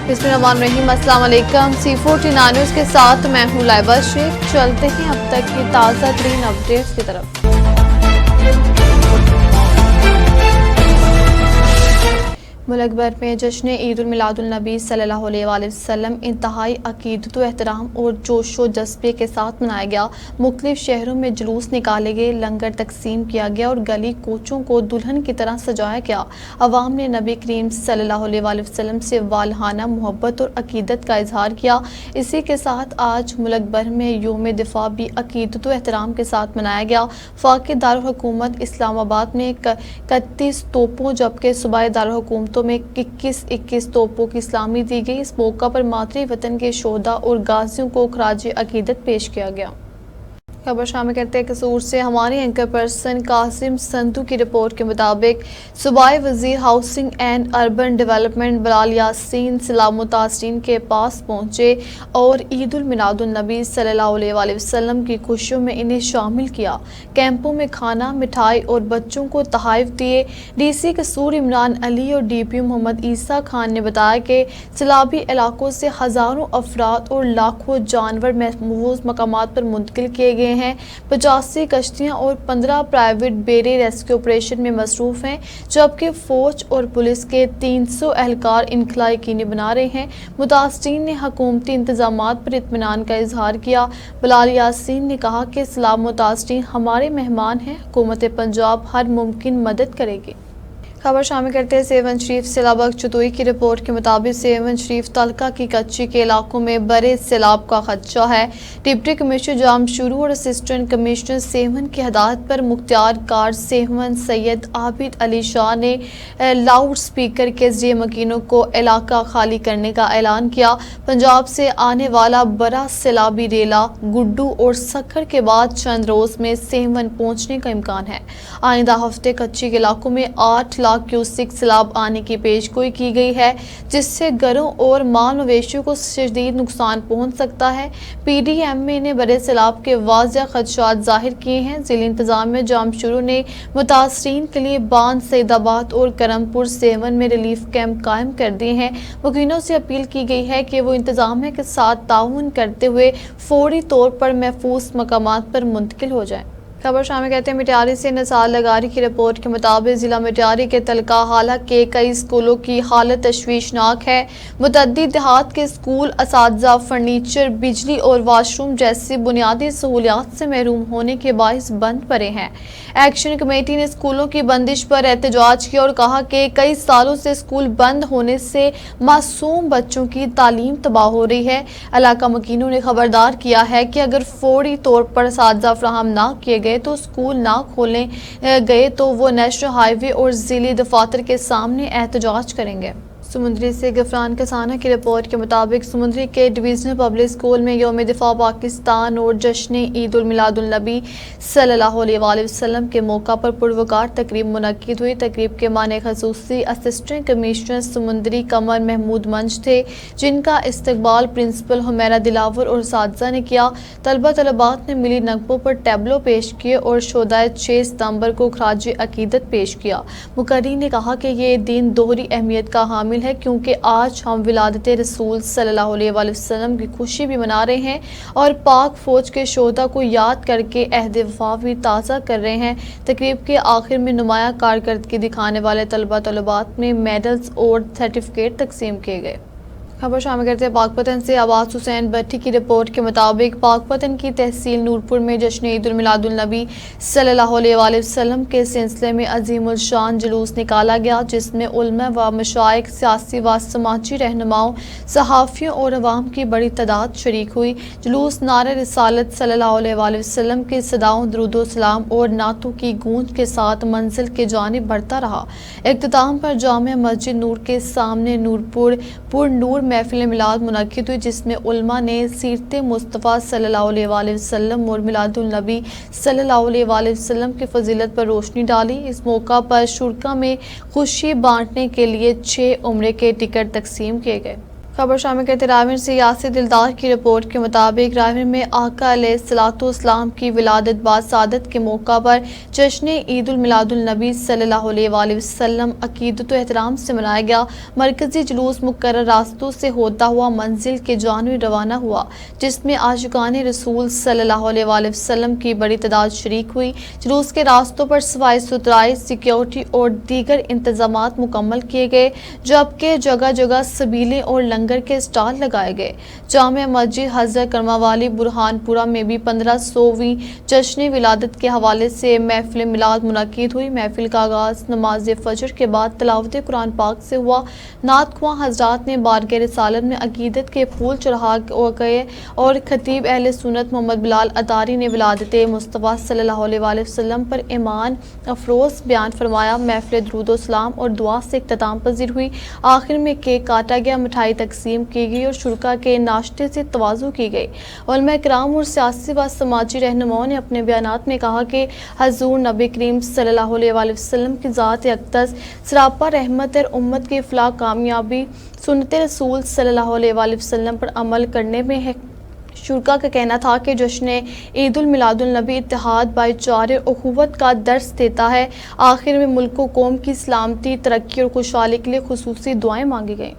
बिस्मिल्लाहिर्रहमानिर्रहीम। अस्सलाम वालेकुम। C49 न्यूज़ के साथ मैं हूँ लाइबा शेख। चलते हैं अब तक की ताज़ा तरीन अपडेट्स की तरफ। मुल्क भर में जश्न ईद उल मिलादुन नबी सल्लल्लाहु अलैहि वसल्लम इंतहाई अकीदत व एहतराम और जोश व जज्बे के साथ मनाया गया। मुख्तलिफ शहरों में जुलूस निकाले गए, लंगर तकसीम किया गया और गली कोचों को दुल्हन की तरह सजाया गया। अवाम ने नबी करीम सल्लल्लाहु अलैहि वसल्लम से वालहाना मोहब्बत और अकीदत का इजहार किया। इसी के साथ आज मुल्क भर में यौम दिफा भी अकीदत व एहतराम के साथ मनाया गया। फाक़े दारुल हुकूमत इस्लामाबाद में 31 तोपों जबकि सूबाई दारुल हुकूमत में 21 तोपों की सलामी दी गई। इस मौका पर मातृ वतन के शोहदा और गाजियों को खराज अकीदत पेश किया गया। खबर शामिल करते हैं कसूर से हमारे एंकर पर्सन कासिम संधू की रिपोर्ट के मुताबिक सूबाई वजीर housing and urban development Bilal Yasin सलाम मुतासरीन के पास पहुंचे और ईद उल मिलादुन नबी सल्लल्लाहु अलैहि वसल्लम की खुशियों में इन्हें शामिल किया। कैंपों में खाना, मिठाई और बच्चों को तोहफे दिए। DC कसूर इमरान अली और DPO मोहम्मद ईसा खान ने बताया कि सैलाबी इलाकों से हज़ारों अफराद और लाखों जानवर महफूज मकामात पर मुंतकिल किए गए हैं। 85 कश्तियां और 15 प्राइवेट बेड़े रेस्क्यू ऑपरेशन में मसरूफ हैं, जबकि फौज और पुलिस के 300 एहलकार इनखला यकीनी बना रहे हैं। मुतासरीन ने हुकूमती इंतजामात पर इत्मीनान का इजहार किया। बिलाल यासीन ने कहा कि सलाम मुतासरीन हमारे मेहमान हैं, हुकूमत पंजाब हर मुमकिन मदद करेगी। खबर शामिल करते हैं सेवन शरीफ सैलाब चतुई की रिपोर्ट के मुताबिक सेवन शरीफ तलका की कच्ची के इलाकों में बड़े सैलाब का खदशा है। डिप्टी कमिश्नर जामशुरू और असिस्टेंट कमिश्नर सेवन की हदायत पर मुख्तियार कार सेवन सैयद आबिद अली शाह ने लाउड स्पीकर के जरिए मकीनों को इलाका खाली करने का ऐलान किया। पंजाब से आने वाला बड़ा सैलाबी रेला गुड्डू और सक्खर के बाद चंद रोज में सेवन पहुंचने का इम्कान है। आइंदा हफ्ते कच्ची के इलाकों में 8 लाख क्यूसिक सैलाब आने की पेशगोई की गई है, जिससे घरों और माल मवेशियों को शदीद नुकसान पहुंच सकता है। PDMA ने बड़े सैलाब के वाज़ेह खदशात जाहिर किए हैं। जिला इंतजामिया जामशुरू ने मुतासरीन के लिए बांध सईदाबाद और करमपुर सेवन में रिलीफ कैंप कायम कर दिए हैं। वकीलों से अपील की गई है कि वो इंतजामिया के साथ ताउन करते हुए फौरी तौर पर महफूज मकामात पर मुंतकिल हो जाएं। खबर शामिल कहते हैं मिटारी से नसार लगारी की रिपोर्ट के मुताबिक जिला मिटारी के तलका हाला के कई स्कूलों की हालत तशवीशनाक है। मुतअद्दिद देहात के स्कूल असातिज़ा फर्नीचर, बिजली और वाशरूम जैसी बुनियादी सहूलियात से महरूम होने के बाइस बंद पड़े हैं। एक्शन कमेटी ने स्कूलों की बंदिश पर एहतजाज किया और कहा कि कई सालों से स्कूल बंद होने से मासूम बच्चों की तालीम तबाह हो रही है। इलाका मकीनों ने खबरदार किया है कि अगर फौरी तौर पर असातिज़ा फराहम ना किए गए तो स्कूल ना खोले गए तो वो नेशनल हाईवे और जिले दफातर के सामने एहतजाज करेंगे। समुंदरी से गफरान कसाना की रिपोर्ट के मुताबिक समुंदरी के डिवीजनल पब्लिक स्कूल में यौम दिफा पाकिस्तान और जश्न ईद उल मिलादुन नबी सल्लल्लाहु अलैहि वसल्लम के मौका पर पुरवकार तकरीब मुनक्किद हुई। तकरीब के माने खसूसी असिस्टेंट कमिश्नर समुंदरी कमर महमूद मंच थे, जिनका इस्तकबाल प्रिंसिपल हुमैरा दिलावर और साथिया ने किया। तलबा तलबात ने मिली नकबों पर टैबलो पेश किए और शोदाए 6 सितंबर को खराज अकीदत पेश किया। मुकर्रीर ने कहा कि ये दिन दोहरी अहमियत का हामिल है, क्योंकि आज हम विलादत रसूल सल्लल्लाहु अलैहि वसल्लम की खुशी भी मना रहे हैं और पाक फौज के शोहदा को याद करके अहद वफा भी ताज़ा कर रहे हैं। तकरीब के आखिर में नुमाया कारकर्दगी दिखाने वाले तलबा तलबात में मेडल्स और सर्टिफिकेट तकसीम किए गए। खबर शामिल करते हैं पाकपतन से अब्बास हुसैन भट्टी की रिपोर्ट के मुताबिक पाकपतन की तहसील नूरपुर में जश्न ईद उल मिलादुन नबी सल्लल्लाहु अलैहि वसल्लम के सिलसिले में अजीमुल शान जुलूस निकाला गया, जिसमें उलमा व मशाइख, सियासी व समाजी रहनुमाओं, सहाफ़ियों और अवाम की बड़ी तादाद शरीक हुई। जुलूस नारे रिसालत सल्लल्लाहु अलैहि वसल्लम के सदाओं, दुरूद सलाम और नातों की गूंज के साथ मंजिल के जानिब बढ़ता रहा। इख्तिताम पर जामिया मस्जिद नूर के सामने नूरपुर पुर नूर महफिल मिलाद मुनक्किद हुई, जिसमें उलमा ने सीरत मुस्तफ़ा सल्लल्लाहु अलैहि वसल्लम और मिलादुल नबी सल्लल्लाहु अलैहि वसल्लम की फजीलत पर रोशनी डाली। इस मौका पर शुरका में खुशी बांटने के लिए 6 उम्रे के टिकट तकसीम किए गए। खबर शामिल करते रायपुर से यासिर दिलदार की रिपोर्ट के मुताबिक रायपुर में आका अलैहिस्सलाम की विलादत बाद सादत के मौका पर जश्न ईद उल मिलादुल नबी सल्लल्लाहु अलैहि वसल्लम अकीदत व एहतराम से मनाया गया। मरकजी जुलूस मुकर्रर रास्तों से होता हुआ मंजिल के जानिब रवाना हुआ, जिसमें आशिकान रसूल सल्लल्लाहु अलैहि वसल्लम की बड़ी तादाद शरीक हुई। जुलूस के रास्तों पर सफाई सुथराई, सिक्योरिटी और दीगर इंतजामात मुकम्मल किए गए, जबकि जगह जगह सबीलें और लंगर के स्टॉल लगाए गए। जामिया मस्जिद हज़रत करमावाली बुरहानपुरा में भी 1500वीं जश्न विलादत के हवाले से महफिल मिलाद मुनक्किद हुई। महफिल का आगाज़ नमाज फजर के बाद तिलावत कुरान पाक से हुआ। नात ख्वां हजरात ने बारगाह रिसालत में अकीदत के फूल चढ़ा गए और खतीब अहले सुन्नत मोहम्मद बिलाल अतारी ने विलादत मुस्तफ़ा सल्लल्लाहु अलैहि वसल्लम पर ईमान अफरोज़ बयान फरमाया। महफिल दुरूद व सलाम और दुआ से इख्तिताम पजीर हुई। आखिर में केक काटा गया, मिठाई तकसीम की गई और शुरका के नाश्ते से तवाज़ु की गई। उलमा किराम और सियासी व समाजी रहनुमाओं ने अपने बयानात में कहा कि हजूर नबी करीम सल्लल्लाहु अलैहि वसल्लम की ज़ात अक़दस सरापा रहमत और उम्मत की फलाह कामयाबी सुन्नत रसूल सल्लल्लाहु अलैहि वसल्लम पर अमल करने में है। शुरका का कहना था कि जश्न ईद उल मिलादुल नबी इत्तेहाद, भाईचारे और अखुवत का दर्स देता है। आखिर में मुल्क व कौम की सलामती, तरक्की और खुशहाली के लिए खुसूसी दुआएं मांगी गईं।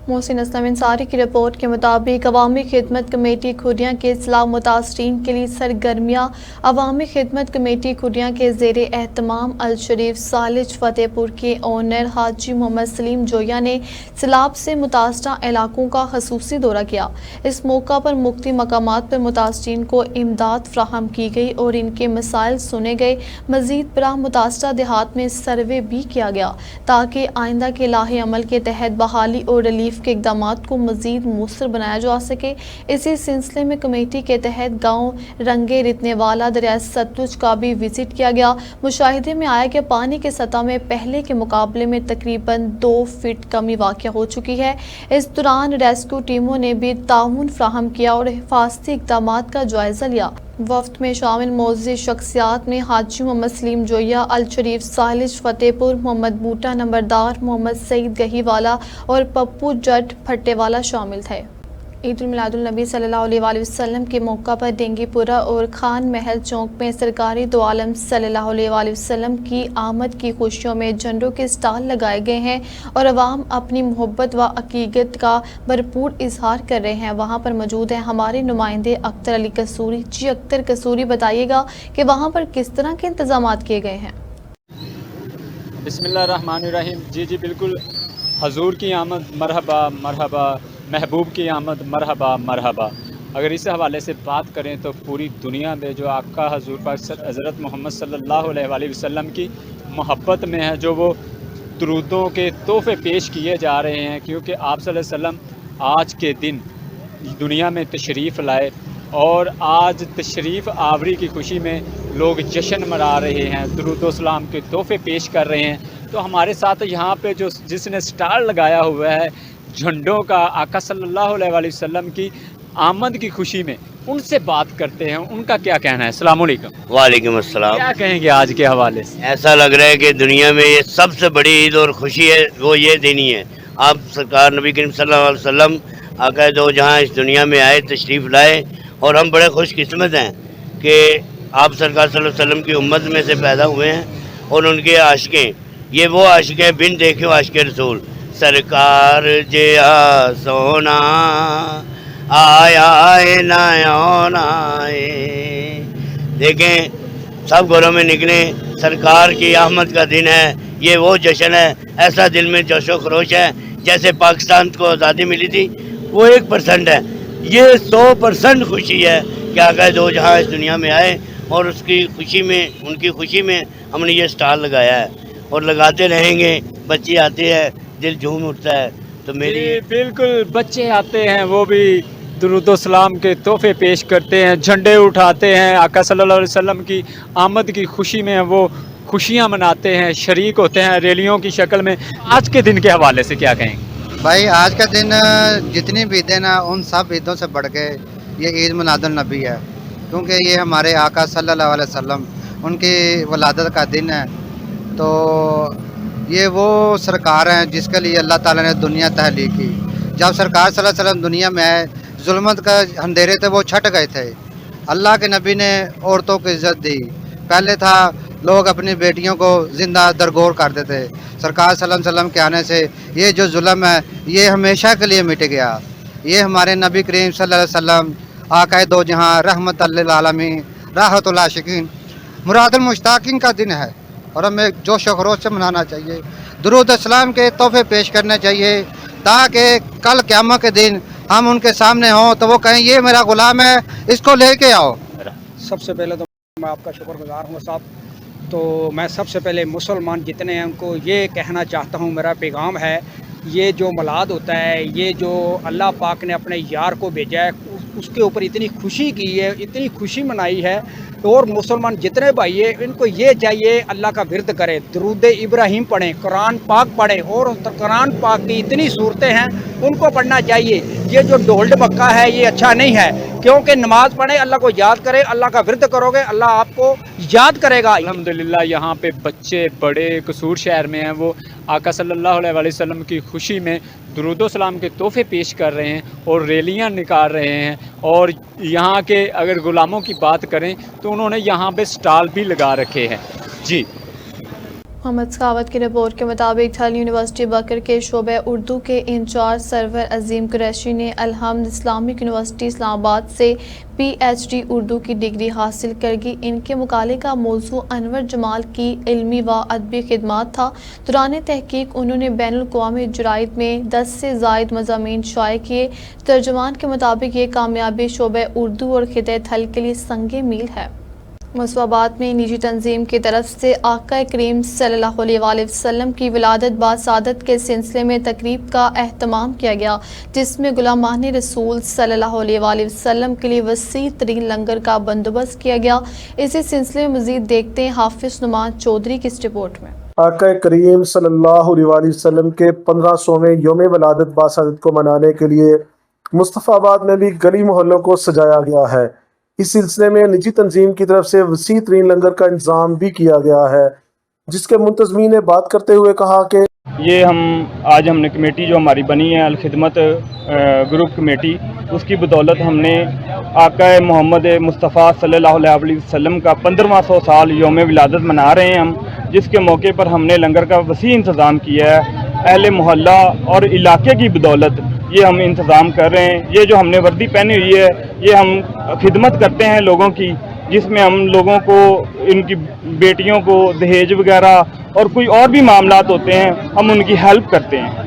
मोहसिन असलम अंसारी की रिपोर्ट के मुताबिक अवामी खिदमत कमेटी खुरिया के इस्लाह मुतासरीन के लिए सरगर्मियाँ। अवामी खिदमत कमेटी खुरिया के ज़ेर एहतमाम अल शरीफ सालिज फतेहपुर के ओनर हाजी मोहम्मद सलीम जोया ने सैलाब से मुतासरा इलाकों का खसूसी दौरा किया। इस मौका पर मुख्तलिफ मकामात पर मुतासरीन को इमदाद फ्राहम की गई और इनके मसाइल सुने गए। मज़ीद बराह मुतासरा देहात में सर्वे भी किया गया ताकि आइंदा के लाहे अमल के तहत बहाली और रिलीफ के इक़दामात को मज़ीद मौसर बनाया जा सके। इसी सिलसिले में कमेटी के तहत गाँव रंगे रितने वाला दरिया सतलुज का भी विजिट किया गया। मुशाहिदे में आया कि पानी की सतह में पहले के मुकाबले में तकरीबन 2 फीट कमी वाक़या हो चुकी है। इस दौरान रेस्क्यू टीमों ने भी ताउन फ्राहम किया और हिफाजती इक़दामात का जायज़ा लिया। वफ्द में शामिल मोअज़्ज़िज़ शख्सियात में हाजी मोहम्मद सलीम जोया अल शरीफ सालिज फतेहपुर, मोहम्मद बूटा नंबरदार, मोहम्मद सईद गहीवाला और पप्पू जट फट्टेवाला शामिल थे। ईद उल मिलादुल नबी सल्लल्लाहु अलैहि वसल्लम के मौका पर डेंगीपुरा और खान महल चौक में सरकारी दो आलम सल्लल्लाहु अलैहि वसल्लम की आमद की खुशियों में झंडों के स्टॉल लगाए गए हैं और अवाम अपनी मोहब्बत व अकीदत का भरपूर इजहार कर रहे हैं। वहाँ पर मौजूद हैं हमारे नुमाइंदे अख्तर अली कसूरी। जी अख्तर कसूरी, बताइएगा कि वहाँ पर किस तरह के इंतजाम किए गए हैं। बिस्मिल्लाहिर्रहमानिर्रहीम। जी बिल्कुल, हजूर की आमद मरहबा मरहबा, महबूब की आमद मरहबा मरहबा। अगर इस हवाले से बात करें तो पूरी दुनिया में जो आका हजूर पाक हज़रत मोहम्मद सल्लल्लाहु अलैहि वसल्लम की मोहब्बत में है, जो वो दुरूदों के तोहफ़े पेश किए जा रहे हैं, क्योंकि आप सल्लल्लाहु अलैहि वसल्लम आज के दिन दुनिया में तशरीफ़ लाए और आज तशरीफ़ आवरी की खुशी में लोग जश्न मना रहे हैं, दुरूद व सलाम के तोहफ़े पेश कर रहे हैं। तो हमारे साथ यहाँ पे जिसने स्टाल लगाया हुआ है झंडों का, आका सल्लल्लाहु अलैहि वसल्लम की आमद की खुशी में, उनसे बात करते हैं, उनका क्या कहना है। अस्सलाम वालेकुम। वालेकुम अस्सलाम। क्या कहेंगे आज के हवाले से? ऐसा लग रहा है कि दुनिया में ये सबसे बड़ी ईद और खुशी है, वो ये दिन ही है। आप सरकार नबी करीम सल्लल्लाहु अलैहि वसल्लम आका दो जहाँ इस दुनिया में आए, तशरीफ़ लाए, और हम बड़े खुशकिस्मत हैं कि आप सरकार सल्लल्लाहु अलैहि वसल्लम की उम्मत में से पैदा हुए हैं और उनके आशिक़ें, ये वो आशिक़ बिन देखे आशिक़ रसूल। सरकार जिया सोना आया नयाए, देखें सब घरों में निकले, सरकार की आमद का दिन है। ये वो जश्न है, ऐसा दिल में जोशो खरोश है जैसे पाकिस्तान को आज़ादी मिली थी, वो 1% है। ये 100% खुशी है कि आका दो जहाँ इस दुनिया में आए और उसकी खुशी में, उनकी खुशी में हमने ये स्टॉल लगाया है और लगाते रहेंगे। बच्चे आते हैं, दिल झूम उठता है। तो मेरी बिल्कुल, बच्चे आते हैं, वो भी दुरूद व सलाम के तोहफ़े पेश करते हैं, झंडे उठाते हैं, आका सल्लल्लाहु अलैहि वसल्लम की आमद की खुशी में वो खुशियाँ मनाते हैं, शरीक होते हैं रैलियों की शक्ल में। आज के दिन के हवाले से क्या कहेंगे? भाई आज का दिन जितनी भी ईदें ना, उन सब ईदों से बढ़ के ये ईद मिलादुल नबी है, क्योंकि ये हमारे आका सल्लल्लाहु अलैहि वसल्लम उनकी वलादत का दिन है। तो ये वो सरकार हैं जिसके लिए अल्लाह ताला ने दुनिया तहलीक की। जब सरकार सल्लल्लाहु अलैहि वसल्लम दुनिया में आए, जुल्मत का अंधेरे थे वो छट गए थे। अल्लाह के नबी ने औरतों को इज़्ज़त दी। पहले था लोग अपनी बेटियों को ज़िंदा दरगोर करते थे। सरकार सल्लल्लाहु अलैहि वसल्लम के आने से ये जो जुल्म है ये हमेशा के लिए मिट गया। ये हमारे नबी करीम सल्लल्लाहु अलैहि वसल्लम आक़ाए दो जहां रहमतुल लिल आलमीन राहतुल आशिकीन मुरादुल मुश्ताकिन का दिन है और हमें जोश व खरोश से मनाना चाहिए। दुरूद अस्सलाम के तोहफे पेश करने चाहिए ताकि कल क़यामत के दिन हम उनके सामने हों तो वो कहें ये मेरा ग़ुलाम है, इसको लेके आओ। सबसे पहले तो मैं आपका शुक्रगुजार हूँ साहब। तो मैं सबसे पहले मुसलमान जितने हैं उनको ये कहना चाहता हूँ, मेरा पैगाम है, ये जो मिलाद होता है, ये जो अल्लाह पाक ने अपने यार को भेजा है, उसके ऊपर इतनी खुशी की है, इतनी खुशी मनाई है। और मुसलमान जितने भाई है इनको ये चाहिए अल्लाह का विरद करें, दरूद इब्राहिम पढ़ें, कुरान पाक पढ़ें, और कुरान पाक की इतनी सूरतें हैं उनको पढ़ना चाहिए। ये जो ढोल ढमक्का है ये अच्छा नहीं है, क्योंकि नमाज पढ़े, अल्लाह को याद करें, अल्लाह का विरद करोगे अल्लाह आपको याद करेगा। अल्हम्दुलिल्लाह यहाँ पे बच्चे बड़े कसूर शहर में हैं, वो आका सल्लल्लाहु अलैहि वसल्लम की खुशी में दुरूदो सलाम के तोहफे पेश कर रहे हैं और रैलियाँ निकाल रहे हैं। और यहाँ के अगर ग़ुलामों की बात करें तो उन्होंने यहाँ पे स्टॉल भी लगा रखे हैं। जी मोहम्मद सखावत की रिपोर्ट के मुताबिक ठल यूनिवर्सिटी बकर के शोबे उर्दू के इंचार्ज सरवर अजीम कुरैशी ने अलहम्द इस्लामिक यूनिवर्सिटी इस्लामाबाद से PhD उर्दू की डिग्री हासिल करगी। इनके मुकाले का मौजू अनवर जमाल की इल्मी व अदबी खिदमात था। दौरान तहकीक उन्होंने बैनुल-अक़वामी जराइद में 10 से ज़ायद मज़ामीन शाये किए। तर्जुमान के मुताबिक ये कामयाबी शोबे उर्दू और खिते ठल के लिए संगे मील है। मसवाबाद में निजी तंजीम की तरफ से आका करीम सल्लल्लाहु अलैहि वसल्लम की विलादत बासादत के सिलसिले में तकरीब का एहतमाम किया गया, जिसमें गुलामान रसूल सल्लल्लाहु अलैहि वसल्लम के लिए वसी तरीन लंगर का बंदोबस्त किया गया। इसी सिलसिले में मज़ीद देखते हैं हाफिज नुमान चौधरी की इस रिपोर्ट में। आका करीम सल्लल्लाहु अलैहि वसल्लम के 1500वें यौम विलादत बासादत को मनाने के लिए मुस्तफ़ाबाद में भी गली मोहल्लों को सजाया गया है। इस सिलसिले में निजी तंजीम की तरफ से वसी तरीन लंगर का इंतजाम भी किया गया है, जिसके मुंतज़मीन ने बात करते हुए कहा कि ये आज हमने कमेटी जो हमारी बनी है अल-खिदमत ग्रुप कमेटी, उसकी बदौलत हमने आका मोहम्मद मुस्तफ़ा सल्लल्लाहु अलैहि वसल्लम का 15वां साल यौम विलादत मना रहे हैं हम, जिसके मौके पर हमने लंगर का वसी इंतज़ाम किया है। अहले मोहल्ला और इलाके की बदौलत ये हम इंतज़ाम कर रहे हैं। ये जो हमने वर्दी पहनी हुई है ये हम खिदमत करते हैं लोगों की, जिसमें हम लोगों को इनकी बेटियों को दहेज वगैरह और कोई और भी मामलात होते हैं हम उनकी हेल्प करते हैं।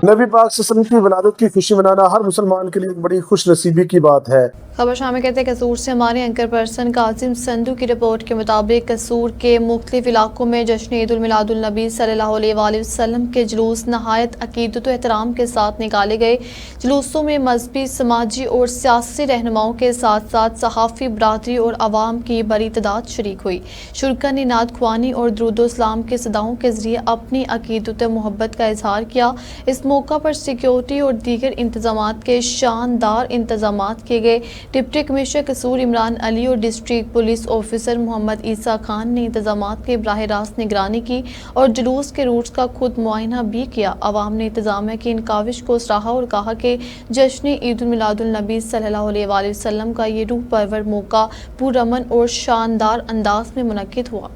नबी पाक सल्लल्लाहु अलैहि वसल्लम की विलादत की खुशी मनाना हर मुसलमान के लिए एक बड़ी खुश नसीबी की बात है। खबर शामिल कहते हैं कसूर से हमारे एंकर पर्सन कासिम संधू की रिपोर्ट के मुताबिक कसूर के मुख्तलिफ इलाकों में जश्न ईद उल मिलादुल नबी सल्लल्लाहु अलैहि वसल्लम के जुलूस नहायत अकीदत व एहतराम के साथ निकाले गए। जुलूसों में मजहबी, समाजी और सियासी रहनुमाओं के साथ साथ सहाफ़ी बरादरी और आवाम की बड़ी तादाद शरीक हुई। शुरका ने नात ख्वानी और दुरूद इस्लाम के सदाओं के जरिए अपनी अकीदत मोहब्बत का इजहार किया। इस मौका पर सिक्योरिटी और दीगर इंतजामात के शानदार इंतजामात किए गए। डिप्टी कमिश्नर कसूर इमरान अली और डिस्ट्रिक्ट पुलिस ऑफिसर मोहम्मद ईसा खान ने इंतजामात की बराह रास्त निगरानी की और जुलूस के रूट्स का खुद मुआयना भी किया। अवाम ने इंतजामिया की इन काविश को सराहा और कहा कि जश्न ईद उल मिलादुल नबी सल्लल्लाहु अलैहि वसल्लम का ये रूह परवर मौका पुरअमन और शानदार अंदाज में मुनक्किद हुआ।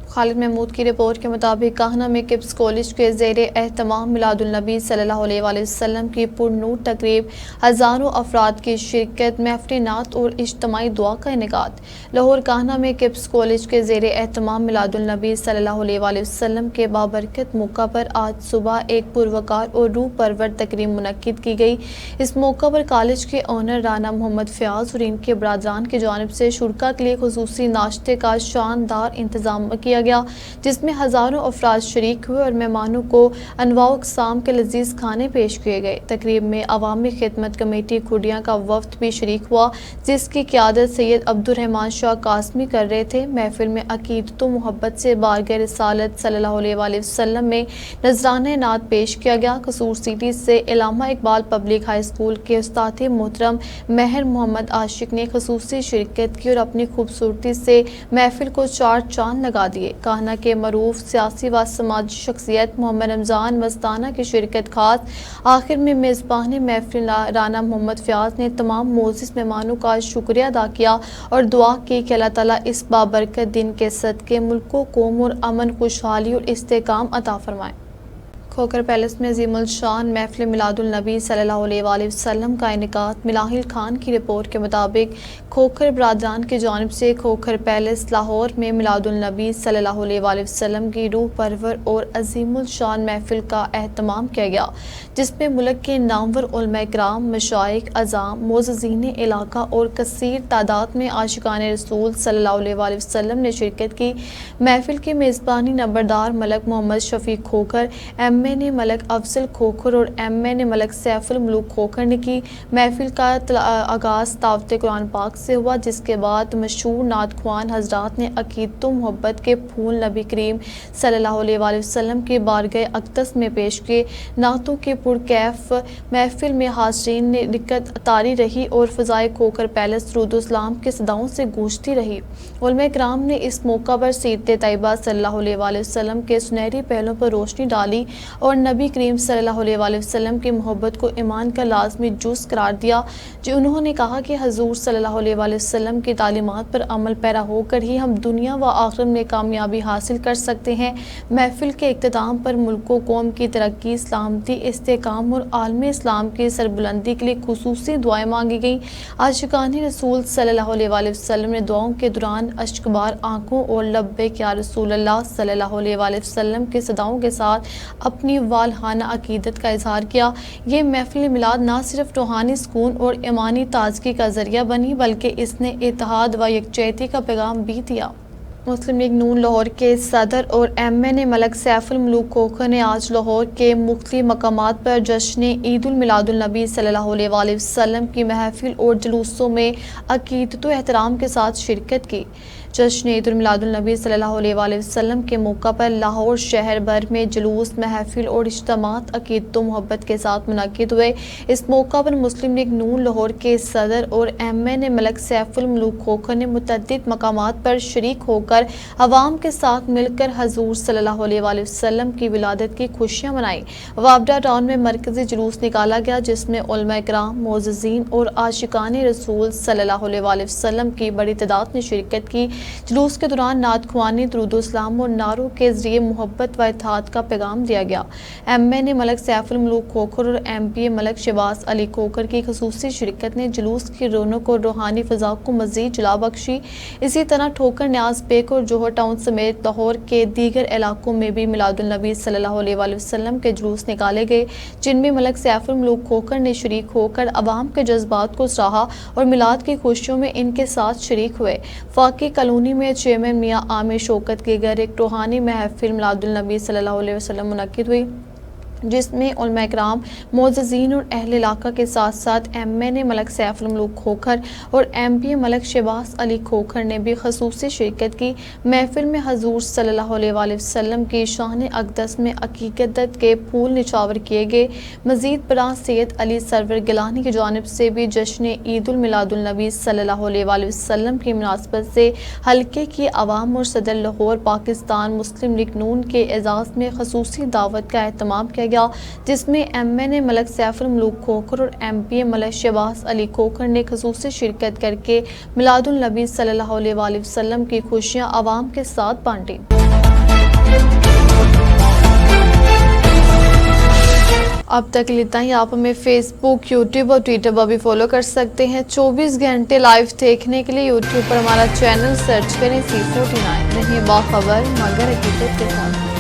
खालिद महमूद की रिपोर्ट के मुताबिक काहना में किप्स कॉलेज के ज़ेरे एहतमाम मिलादुल नबी सल्लल्लाहु अलैहि वसल्लम की पुरनूर तकरीब, हज़ारों अफराद की शिरकत, महफ़िल नात और इज्तिमाई दुआ का इनेकाद। लाहौर काहना में किप्स कॉलेज के ज़ेरे एहतमाम मिलादुल नबी सल्लल्लाहु अलैहि वसल्लम के बाबरकत मौका पर आज सुबह एक पुरवकार और रूह परवर तकरीब मुनक्किद की गई। इस मौका पर कॉलेज के ओनर राना मोहम्मद फ़याज़ और इनके बरादरान की जानिब से शुरका के लिए खुसूसी नाश्ते का शानदार इंतज़ाम किया गया, जिसमें हज़ारों अफराद शरीक हुए और मेहमानों को अनवाउ अक़साम के लजीज खाने पेश किए गए। तकरीब में अवामी खिदमत कमेटी खुडियाँ का वफ्द भी शरीक हुआ, जिसकी क़यादत सैयद अब्दुर्रहमान शाह कासमी कर रहे थे। महफिल में अकीदत व मोहब्बत से बारगाह रिसालत सल्लल्लाहु अलैहि वसल्लम में नजराने नात पेश किया गया। कसूर सिटी से इलामा इकबाल पब्लिक हाई स्कूल के उस्ताद मोहतरम महर मोहम्मद आशिक ने खसूसी शिरकत की और अपनी खूबसूरती से महफिल को चार चांद लगा दिए। काहना के मरूफ सियासी व समाजी शख्सियत मोहम्मद रमज़ान मस्ताना की शिरकत खास। आखिर में मेज़बान महफिल राना मोहम्मद फयाज ने तमाम मोअज़्ज़िज़ मेहमानों का शुक्रिया अदा किया और दुआ की कि अल्लाह ताला इस बाबरकत दिन के सदके मुल्क को कौम और अमन, खुशहाली और इस्तेकाम अता फरमाए। खोखर पैलेस में अज़ीमुल शान महफिल मिलादुल नबी सल्लल्लाहु अलैहि वसल्लम का इनेकाद। मिलाहिल खान की रिपोर्ट के मुताबिक खोखर बरादरान की जानिब से खोखर पैलेस लाहौर में मिलादुल नबी सल्लल्लाहु अलैहि वसल्लम की रूह परवर और अज़ीमुल शान महफिल का एहतमाम किया गया, जिसमें मुल्क के नामवर उलमा इकराम, मशाइख, अज़ाम, मोअज़्ज़िज़ीन इलाका और कसीर तादाद में आशिकान रसूल सल्लल्लाहु अलैहि वसल्लम ने शिरकत की। महफिल की मेज़बानी नंबरदार मलक मोहम्मद शफीक खोखर, MN मलक अफजल खोखर और MN मलक सैफुल मुल्क खोखर ने की। महफिल का आगाज़ तावत कुरान पाक से हुआ, जिसके बाद मशहूर नात ख्वान हजरात ने अकीदत मोहब्बत के फूल नबी करीम सल्लल्लाहु अलैहि वसल्लम के बारगाह अक़दस में पेश किए। नातों के पुरकैफ महफिल में हाज़रीन ने दिक्कत तारी रही और फ़ज़ाए खोखर पैलेस दुरूद-ओ-सलाम के सदाओं से गूंजती रही। उलमा इकराम ने इस मौका पर सीरत तैयबा सल्लल्लाहु अलैहि वसल्लम के सुनहरी पहलों पर रोशनी डाली और नबी करीम सल्लल्लाहु अलैहि वसल्लम की मोहब्बत को ईमान का लाज़मी जुज़ करार दिया। जो उन्होंने कहा कि हज़ूर सल्लल्लाहु अलैहि वसल्लम की तालीमात पर अमल पैरा होकर ही हम दुनिया व आखिरत में कामयाबी हासिल कर सकते हैं। महफिल के इख्तिताम पर मुल्क व कौम की तरक्की, सलामती, इस्तेकाम और आलम इस्लाम की सरबुलंदी के लिए खुसूसी दुआएं मांगी गईं। आशिकान रसूल सल्लल्लाहु अलैहि वसल्लम ने दुआओं के दौरान अश्कबार आंखों और लब्बैक या रसूल अल्लाह सल्लल्लाहु अलैहि वसल्लम की सदाओं के साथ अपनी वालहाना अकीदत का इजहार किया। ये महफिल मिलाद ना सिर्फ रूहानी सुकून और ईमानी ताजगी का जरिया बनी, बल्कि इसने इत्तेहाद व यकजहती का पैगाम भी दिया। मुस्लिम लीग नून लाहौर के सदर और MN मलक सैफुल मुल्क खोखर ने आज लाहौर के मुख्तलिफ मकामात पर जश्न ईद उल मिलादुल नबी सल्लल्लाहु अलैहि वसल्लम की महफिल और जुलूसों में अकीदत व एहतराम के साथ शिरकत की। जश्न ईद उल मिलादुल नबी सल्लल्लाहु अलैहि वसल्लम के मौका पर लाहौर शहर भर में जुलूस, महफिल और इज्तिमात अकीदत व मोहब्बत के साथ मुनक्किद हुए। इस मौका पर मुस्लिम लीग नून लाहौर के सदर और MN मलक सैफुल मुल्क खोखर ने मुतअद्दिद मकामात पर शरीक होकर अवाम के साथ मिलकर हजूर सल्लल्लाहु अलैहि वसल्लम की विलादत की खुशियाँ मनाई। वाबडा टाउन में मरकजी जुलूस निकाला गया, जिसमें उलमा इकराम, मोअज़्ज़िज़ीन और आशिकान रसूल सल्लल्लाहु अलैहि वसल्लम की बड़ी तादाद ने शिरकत की। जुलूस के दौरान नात ख्वानी, दुरूद-ओ-सलाम और नारों के जरिए मोहब्बत व इत्तेहाद का पैगाम दिया गया। MN मलक सैफुल मुल्क खोखर और MP मलक शहबाज अली खोखर की खुसूसी शिरकत ने जुलूस की रौनक और रूहानी फ़ज़ा को मज़ीद जला बख्शी। इसी तरह ठोकर न्याज बेग और जोहर टाउन समेत लाहौर के दीगर इलाकों में भी मिलादुल नबी सल्लल्लाहु अलैहि वसल्लम के जुलूस निकाले गए, जिनमें मलक सैफुल मुल्क खोखर ने शरीक होकर अवाम के जज्बात को सराहा और मिलाद की खुशियों में इनके साथ शरीक हुए। फाकी कॉलोनी में चेयरमैन मियां आमिर शौकत के घर एक रूहानी महफिल मिलादुल नबी सल्लल्लाहु अलैहि वसल्लम मुनक्किद हुई, जिसमें उलमा इकराम, मोअज़्ज़िज़ीन और अहले इलाका के साथ साथ MN मलक सैफुल मुल्क खोखर और MP मलक शहबाज अली खोखर ने भी ख़ुसूसी शिरकत की। महफिल में हजूर सल्लल्लाहु अलैहि वसल्लम की शान अक़दस में अकीदत के फूल निछावर किए गए। मज़ीद बरां सैयद अली सरवर गिलानी की जानिब से भी जश्न ईद उल मिलादुल नबी सल्लल्लाहु अलैहि वसल्लम की मुनासबत से हल्के की आवाम और सदर लाहौर पाकिस्तान मुस्लिम लीग नून के एजाज़ में ख़ुसूसी दावत का एहतमाम किया गया, जिसमें MN मलक सैफुल मुल्क खोखर और MP मलक शहबाज अली खोखर ने ख़ुसूसी शिरकत करके मिलादुल नबी सल्लल्लाहु अलैहि वसल्लम की खुशियाँ आवाम के साथ बांटी। अब तक इतना ही। आप हमें फेसबुक, यूट्यूब और ट्विटर पर भी फॉलो कर सकते हैं। 24 घंटे लाइव देखने के लिए यूट्यूब पर हमारा चैनल सर्च करें C49। नहीं बाखबर मगर हकीकत के साथ।